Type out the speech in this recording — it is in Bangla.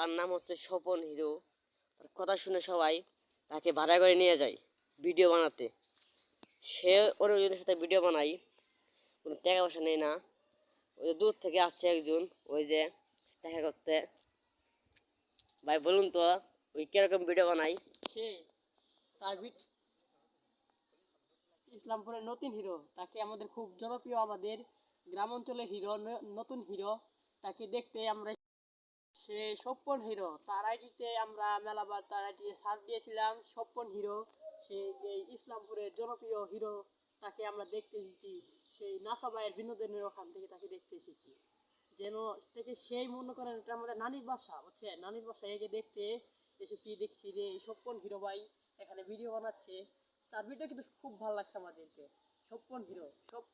তার নাম হচ্ছে স্বপন হিরো। তার কথা শুনে সবাই তাকে ভাড়া করে নিয়ে যায় ভিডিও বানাতে। সে অন্যজনের সাথে ভিডিও বানায়, কোনো টাকা পয়সা নেই না। ওই যে দূর থেকে আসছে একজন, ওই যে দেখা করতে। ভাই বলুন তো, ওই কিরকম ভিডিও বানাই? সে তার ইসলামপুরের নতুন হিরো, তাকে আমাদের খুব জনপ্রিয়, আমাদের গ্রাম অঞ্চলের হিরো, নতুন হিরো। তাকে দেখতে আমরা, সে স্বপন হিরো, তার আইডিতে আমরা মেলাবার তার আইডিতে সার্চ দিয়েছিলাম স্বপন হিরো। সে এই ইসলামপুরের জনপ্রিয় হিরো, তাকে আমরা দেখতে এসেছি। সেই নাসাবাইয়ের বিনোদনের ওখান থেকে তাকে দেখতে এসেছি, যেন থেকে সেই মনে করেন এটা আমাদের নানির বাসা, বুঝছে, নানির বাসা একে দেখতে এসেছি। দেখছি যে এই স্বপন হিরো ভাই এখানে ভিডিও বানাচ্ছে, তার ভিডিও কিন্তু খুব ভালো লাগছে আমাদেরকে। স্বপন হিরো সব